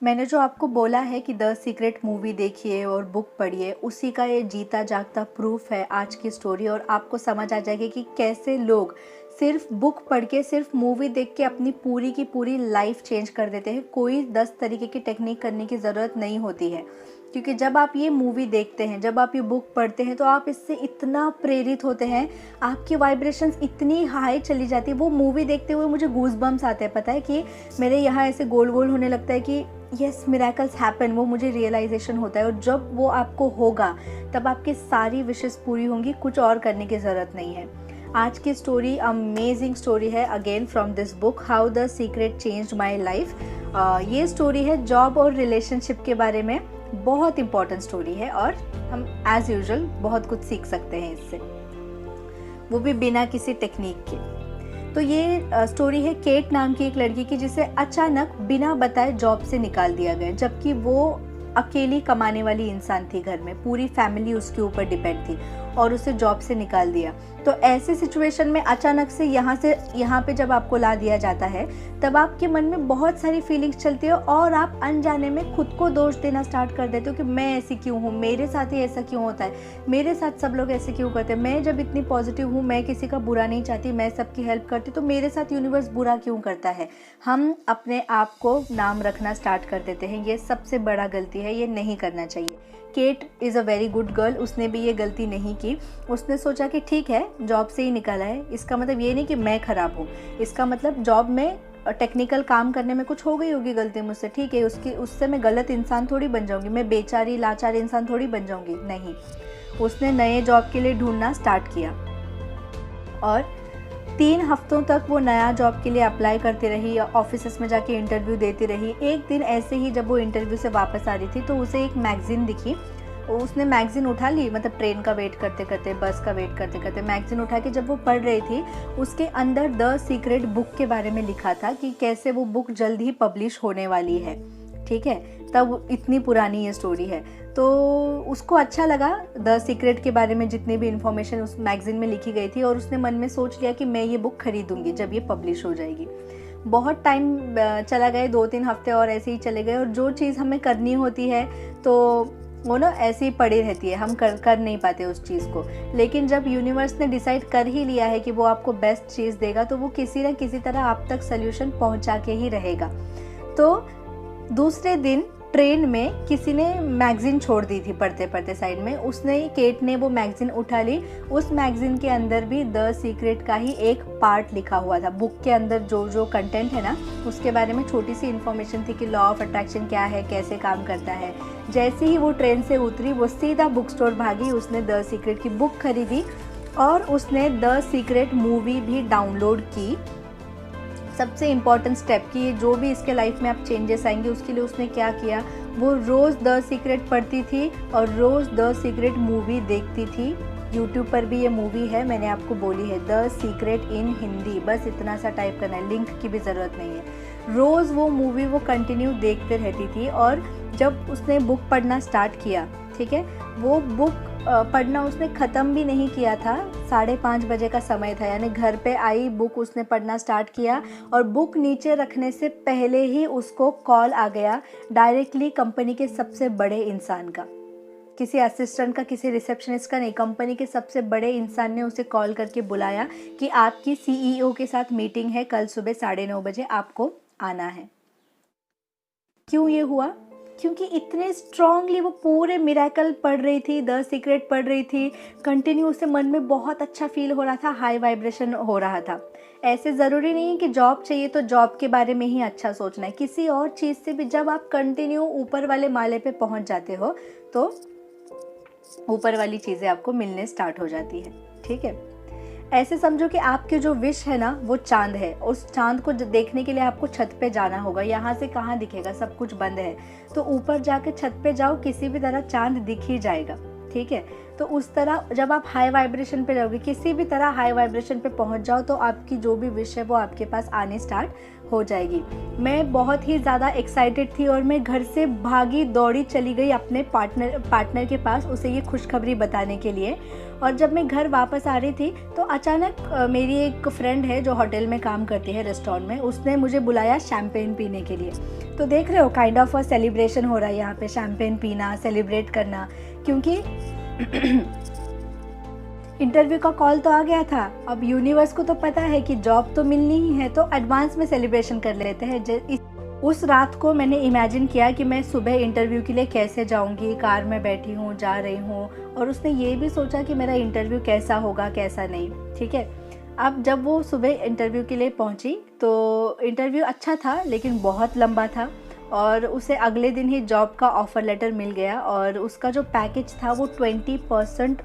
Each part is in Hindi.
मैंने जो आपको बोला है कि द सीक्रेट मूवी देखिए और बुक पढ़िए, उसी का ये जीता जागता प्रूफ है आज की स्टोरी। और आपको समझ आ जाएगी कि कैसे लोग सिर्फ बुक पढ़ के, सिर्फ मूवी देख के अपनी पूरी की पूरी लाइफ चेंज कर देते हैं। कोई 10 तरीके की टेक्निक करने की ज़रूरत नहीं होती है, क्योंकि जब आप ये मूवी देखते हैं, जब आप ये बुक पढ़ते हैं, तो आप इससे इतना प्रेरित होते हैं, आपकी वाइब्रेशंस इतनी हाई चली जाती है। वो मूवी देखते हुए मुझे गूज बम्स आते हैं, पता है कि मेरे यहाँ ऐसे गोल गोल होने लगता है कि यस, मिरेकल्स हैपन। वो मुझे रियलाइजेशन होता है, और जब वो आपको होगा तब आपकी सारी विशेस पूरी होंगी, कुछ और करने की ज़रूरत नहीं है। आज की स्टोरी अमेजिंग स्टोरी है, again from this book how the secret changed my life. ये स्टोरी है जॉब और रिलेशनशिप के बारे में, बहुत इंपॉर्टेंट स्टोरी है, और हम एज यूजुअल बहुत कुछ सीख सकते हैं इससे, वो भी बिना किसी टेक्निक के। तो ये स्टोरी है केट नाम की एक लड़की की, जिसे अचानक बिना बताए जॉब से निकाल दिया गया, जबकि वो अकेली कमाने वाली इंसान थी घर में, पूरी फैमिली उसके ऊपर डिपेंड थी, और उसे जॉब से निकाल दिया। तो ऐसे सिचुएशन में अचानक से यहाँ पे जब आपको ला दिया जाता है, तब आपके मन में बहुत सारी फीलिंग्स चलती है, और आप अनजाने में खुद को दोष देना स्टार्ट कर देते हो कि मैं ऐसी क्यों हूँ, मेरे साथ ही ऐसा क्यों होता है, मेरे साथ सब लोग ऐसे क्यों करते हैं, मैं जब इतनी पॉजिटिव हूँ, मैं किसी का बुरा नहीं चाहती, मैं सबकी हेल्प करती, तो मेरे साथ यूनिवर्स बुरा क्यों करता है। हम अपने आप को नाम रखना स्टार्ट कर देते हैं, ये सबसे बड़ा गलती है, ये नहीं करना चाहिए। Kate is a very good girl, उसने भी ये गलती नहीं की। उसने सोचा कि ठीक है, जॉब से ही निकाला है, इसका मतलब ये नहीं कि मैं ख़राब हूँ, इसका मतलब जॉब में टेक्निकल काम करने में कुछ हो गई होगी गलती मुझसे, ठीक है, उससे मैं गलत इंसान थोड़ी बन जाऊँगी, मैं बेचारी लाचार इंसान थोड़ी बन जाऊँगी। नहीं, उसने नए जॉब के लिए ढूंढना स्टार्ट किया, और 3 हफ्तों तक वो नया जॉब के लिए अप्लाई करती रही, ऑफिस में जाके इंटरव्यू देती रही। एक दिन ऐसे ही जब वो इंटरव्यू से वापस आ रही थी, तो उसे एक मैगज़ीन दिखी। उसने मैगज़ीन उठा ली, मतलब ट्रेन का वेट करते करते, बस का वेट करते करते मैगज़ीन उठा के जब वो पढ़ रही थी, उसके अंदर द सीक्रेट बुक के बारे में लिखा था कि कैसे वो बुक जल्द ही पब्लिश होने वाली है। ठीक है, तब इतनी पुरानी ये स्टोरी है। तो उसको अच्छा लगा द सीक्रेट के बारे में जितनी भी इन्फॉर्मेशन उस मैगज़ीन में लिखी गई थी, और उसने मन में सोच लिया कि मैं ये बुक खरीदूंगी जब ये पब्लिश हो जाएगी। बहुत टाइम चला गए, 2-3 हफ्ते और ऐसे ही चले गए, और जो चीज़ हमें करनी होती है तो वो ना ऐसे ही पड़ी रहती है, हम कर नहीं पाते उस चीज़ को। लेकिन जब यूनिवर्स ने डिसाइड कर ही लिया है कि वो आपको बेस्ट चीज़ देगा, तो वो किसी न किसी तरह आप तक सोल्यूशन पहुंचा के ही रहेगा। तो दूसरे दिन ट्रेन में किसी ने मैगज़ीन छोड़ दी थी पढ़ते पढ़ते साइड में, केट ने वो मैगज़ीन उठा ली। उस मैगज़ीन के अंदर भी द सीक्रेट का ही एक पार्ट लिखा हुआ था। बुक के अंदर जो कंटेंट है ना, उसके बारे में छोटी सी इन्फॉर्मेशन थी कि लॉ ऑफ अट्रैक्शन क्या है, कैसे काम करता है। जैसे ही वो ट्रेन से उतरी, वो सीधा बुक स्टोर भागी, उसने द सीक्रेट की बुक खरीदी, और उसने द सीक्रेट मूवी भी डाउनलोड की। सबसे इम्पॉर्टेंट स्टेप कि जो भी इसके लाइफ में आप चेंजेस आएंगे, उसके लिए उसने क्या किया, वो रोज़ द सीक्रेट पढ़ती थी और रोज़ द सीक्रेट मूवी देखती थी। यूट्यूब पर भी ये मूवी है, मैंने आपको बोली है, द सीक्रेट इन हिंदी, बस इतना सा टाइप करना है, लिंक की भी ज़रूरत नहीं है। रोज़ वो मूवी वो कंटिन्यू देखते रहती थी, और जब उसने बुक पढ़ना स्टार्ट किया, ठीक है, वो बुक पढ़ना उसने ख़त्म भी नहीं किया था, 5:30 बजे का समय था, यानी घर पे आई, बुक उसने पढ़ना स्टार्ट किया, और बुक नीचे रखने से पहले ही उसको कॉल आ गया डायरेक्टली कंपनी के सबसे बड़े इंसान का, किसी असिस्टेंट का, किसी रिसेप्शनिस्ट का नहीं, कंपनी के सबसे बड़े इंसान ने उसे कॉल करके बुलाया कि आपकी CEO के साथ मीटिंग है, कल सुबह 9:30 बजे आपको आना है। क्यों ये हुआ? क्योंकि इतने स्ट्रांगली वो पूरे मिरेकल पढ़ रही थी, द सीक्रेट पढ़ रही थी, कंटिन्यू उसे मन में बहुत अच्छा फील हो रहा था, हाई वाइब्रेशन हो रहा था। ऐसे ज़रूरी नहीं है कि जॉब चाहिए तो जॉब के बारे में ही अच्छा सोचना है, किसी और चीज़ से भी जब आप कंटिन्यू ऊपर वाले माले पे पहुंच जाते हो, तो ऊपर वाली चीज़ें आपको मिलने स्टार्ट हो जाती है। ठीक है, ऐसे समझो कि आपके जो विश है ना, वो चांद है। उस चांद को देखने के लिए आपको छत पे जाना होगा, यहाँ से कहाँ दिखेगा, सब कुछ बंद है। तो ऊपर जाके छत पे जाओ, किसी भी तरह चांद दिख ही जाएगा। ठीक है, तो उस तरह जब आप हाई वाइब्रेशन पे जाओगे, किसी भी तरह हाई वाइब्रेशन पे पहुँच जाओ, तो आपकी जो भी विश है वो आपके पास आने स्टार्ट हो जाएगी। मैं बहुत ही ज़्यादा एक्साइटेड थी और मैं घर से भागी दौड़ी चली गई अपने पार्टनर के पास उसे ये खुशखबरी बताने के लिए। और जब मैं घर वापस आ रही थी तो अचानक मेरी एक फ्रेंड है जो होटल में काम करती है, रेस्टोरेंट में, उसने मुझे बुलाया शैम्पेन पीने के लिए। तो देख रहे हो काइंड ऑफ अ सेलिब्रेशन हो रहा है यहाँ पे, शैम्पेन पीना, सेलिब्रेट करना, क्योंकि इंटरव्यू का कॉल तो आ गया था। अब यूनिवर्स को तो पता है कि जॉब तो मिलनी ही है, तो एडवांस में सेलिब्रेशन कर लेते हैं। उस रात को मैंने इमेजिन किया कि मैं सुबह इंटरव्यू के लिए कैसे जाऊंगी, कार में बैठी हूँ, जा रही हूँ, और उसने ये भी सोचा कि मेरा इंटरव्यू कैसा होगा कैसा नहीं। ठीक है, अब जब वो सुबह इंटरव्यू के लिए पहुँची तो इंटरव्यू अच्छा था लेकिन बहुत लंबा था, और उसे अगले दिन ही जॉब का ऑफ़र लेटर मिल गया, और उसका जो पैकेज था वो 20%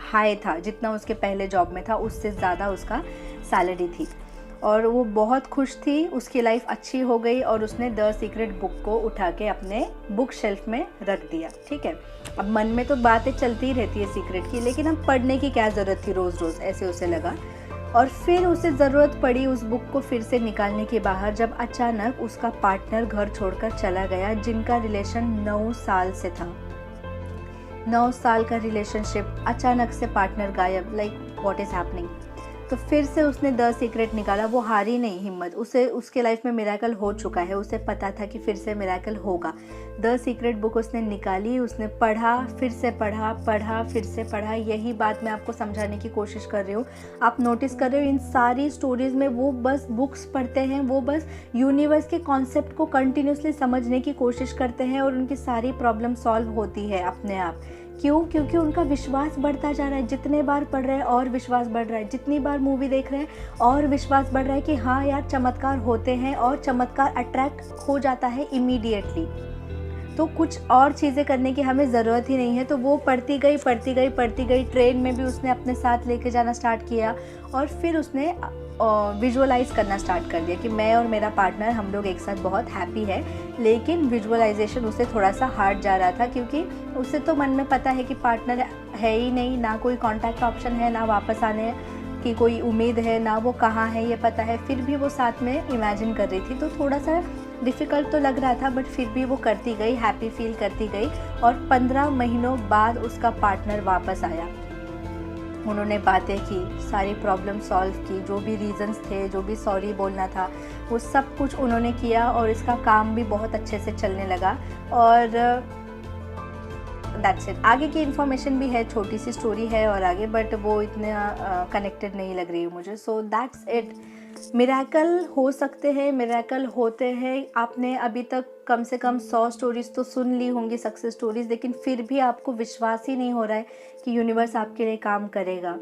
हाई था, जितना उसके पहले जॉब में था उससे ज़्यादा उसका सैलरी थी। और वो बहुत खुश थी, उसकी लाइफ अच्छी हो गई, और उसने द सीक्रेट बुक को उठा के अपने बुक शेल्फ में रख दिया। ठीक है, अब मन में तो बातें चलती ही रहती है सीक्रेट की, लेकिन अब पढ़ने की क्या ज़रूरत थी रोज़ रोज़, ऐसे उसे लगा। और फिर उसे ज़रूरत पड़ी उस बुक को फिर से निकालने के बाहर, जब अचानक उसका पार्टनर घर छोड़कर चला गया, जिनका रिलेशन 9 साल से था। 9 साल का रिलेशनशिप, अचानक से पार्टनर गायब, लाइक व्हाट इज़ हैपनिंग। तो फिर से उसने द सीक्रेट निकाला, वो हारी नहीं हिम्मत, उसे उसके लाइफ में मिरेकल हो चुका है, उसे पता था कि फिर से मिरेकल होगा। द सीक्रेट बुक उसने निकाली, उसने पढ़ा, फिर से पढ़ा, फिर से पढ़ा। यही बात मैं आपको समझाने की कोशिश कर रही हूँ। आप नोटिस कर रहे हो इन सारी स्टोरीज़ में वो बस बुक्स पढ़ते हैं, वो बस यूनिवर्स के कॉन्सेप्ट को कंटिन्यूसली समझने की कोशिश करते हैं, और उनकी सारी प्रॉब्लम सॉल्व होती है अपने आप। क्यों? क्योंकि उनका विश्वास बढ़ता जा रहा है, जितने बार पढ़ रहे हैं और विश्वास बढ़ रहा है, जितनी बार मूवी देख रहे हैं और विश्वास बढ़ रहा है कि हाँ यार चमत्कार होते हैं, और चमत्कार अट्रैक्ट हो जाता है इमीडिएटली। तो कुछ और चीज़ें करने की हमें ज़रूरत ही नहीं है। तो वो पढ़ती गई। ट्रेन में भी उसने अपने साथ लेके जाना स्टार्ट किया, और फिर उसने विजुअलाइज़ करना स्टार्ट कर दिया कि मैं और मेरा पार्टनर, हम लोग एक साथ बहुत हैप्पी है। लेकिन विजुअलाइजेशन उसे थोड़ा सा हार्ड जा रहा था, क्योंकि उसे तो मन में पता है कि पार्टनर है ही नहीं, ना कोई कॉन्टैक्ट ऑप्शन है, ना वापस आने की कोई उम्मीद है, ना वो कहाँ है ये पता है। फिर भी वो साथ में इमेजिन कर रही थी, तो थोड़ा सा डिफ़िकल्ट तो लग रहा था, बट फिर भी वो करती गई, हैप्पी फील करती गई। और 15 महीनों बाद उसका पार्टनर वापस आया। उन्होंने बातें की, सारी प्रॉब्लम सॉल्व की, जो भी रीज़न्स थे, जो भी सॉरी बोलना था, वो सब कुछ उन्होंने किया, और इसका काम भी बहुत अच्छे से चलने लगा। और दैट्स इट। आगे की इन्फॉर्मेशन भी है, छोटी सी स्टोरी है और आगे, बट वो इतना कनेक्टेड नहीं लग रही है मुझे। So that's it. मिरेकल हो सकते हैं, मिरेकल होते हैं। आपने अभी तक कम से कम 100 स्टोरीज़ तो सुन ली होंगी, सक्सेस स्टोरीज़, लेकिन फिर भी आपको विश्वास ही नहीं हो रहा है कि यूनिवर्स आपके लिए काम करेगा।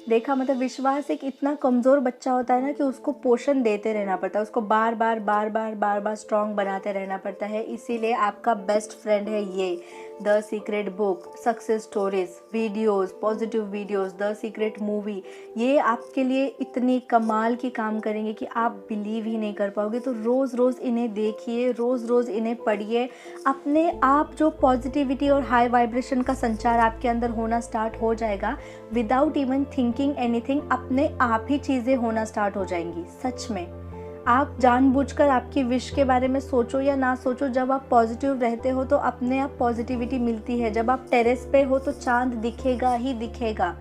देखा, मतलब विश्वास एक इतना कमज़ोर बच्चा होता है ना कि उसको पोषण देते रहना पड़ता है, उसको बार बार स्ट्रॉन्ग बनाते रहना पड़ता है। इसीलिए आपका बेस्ट फ्रेंड है ये the secret book, success stories, videos, positive videos, the secret movie. ये आपके लिए इतनी कमाल की काम करेंगे कि आप बिलीव ही नहीं कर पाओगे। तो रोज़ रोज़ इन्हें देखिए, रोज़ रोज़ इन्हें पढ़िए। अपने आप जो पॉजिटिविटी और हाई वाइब्रेशन का संचार आपके अंदर होना स्टार्ट हो जाएगा, विदाउट इवन थिंकिंग एनीथिंग, अपने आप ही चीज़ें होना स्टार्ट हो जाएंगी। सच में आप जानबूझकर आपकी विश के बारे में सोचो या ना सोचो, जब आप पॉजिटिव रहते हो तो अपने आप पॉजिटिविटी मिलती है। जब आप टेरेस पे हो तो चांद दिखेगा ही दिखेगा।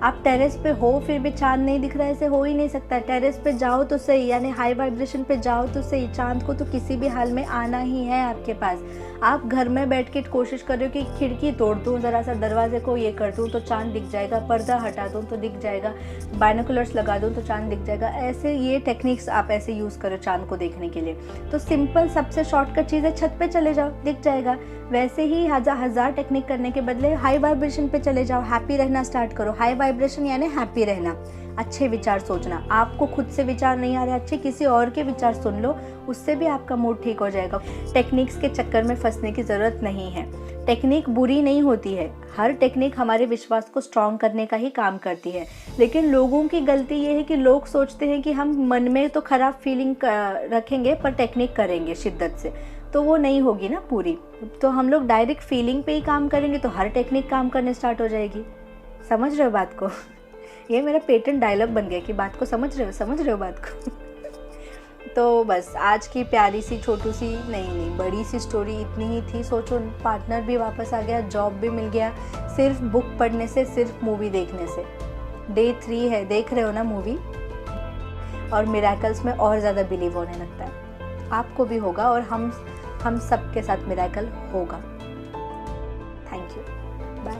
आप टेरेस पे हो फिर भी चांद नहीं दिख रहा है, ऐसे हो ही नहीं सकता। टेरेस पे जाओ तो सही, यानी हाई वाइब्रेशन पे जाओ तो सही, चांद को तो किसी भी हाल में आना ही है आपके पास। आप घर में बैठ के कोशिश कर रहे हो कि खिड़की तोड़ दूँ, ज़रा सा दरवाजे को ये कर दूँ तो चांद दिख जाएगा, पर्दा हटा दूँ तो दिख जाएगा, बाइनोकुलर्स लगा दूँ तो चांद दिख जाएगा। ऐसे ये टेक्निक्स आप ऐसे यूज़ करो चांद को देखने के लिए। तो सिंपल सबसे शॉर्टकट चीज़ है, छत पे चले जाओ, दिख जाएगा। वैसे ही हजार टेक्निक करने के बदले हाई वाइब्रेशन पे चले जाओ, हैप्पी रहना स्टार्ट करो। हाई वाइब्रेशन यानी हैप्पी रहना, अच्छे विचार सोचना। आपको खुद से विचार नहीं आ रहे अच्छे, किसी और के विचार सुन लो, उससे भी आपका मूड ठीक हो जाएगा। टेक्निक्स के चक्कर में फंसने की ज़रूरत नहीं है। टेक्निक बुरी नहीं होती है, हर टेक्निक हमारे विश्वास को स्ट्रॉन्ग करने का ही काम करती है। लेकिन लोगों की गलती ये है कि लोग सोचते हैं कि हम मन में तो ख़राब फीलिंग रखेंगे पर टेक्निक करेंगे शिद्दत से, तो वो नहीं होगी ना पूरी। तो हम लोग डायरेक्ट फीलिंग पे ही काम करेंगे तो हर टेक्निक काम करने स्टार्ट हो जाएगी। समझ रहे हो बात को? ये मेरा पेटेंट डायलॉग बन गया कि बात को समझ रहे हो बात को। तो बस आज की प्यारी सी छोटू सी नहीं बड़ी सी स्टोरी इतनी ही थी। सोचो, पार्टनर भी वापस आ गया, जॉब भी मिल गया, सिर्फ बुक पढ़ने से, सिर्फ मूवी देखने से। डे 3 है, देख रहे हो ना मूवी, और मिरेकल्स में और ज़्यादा बिलीव होने लगता है। आपको भी होगा और हम सब के साथ मिरेकल होगा। Thank you, bye.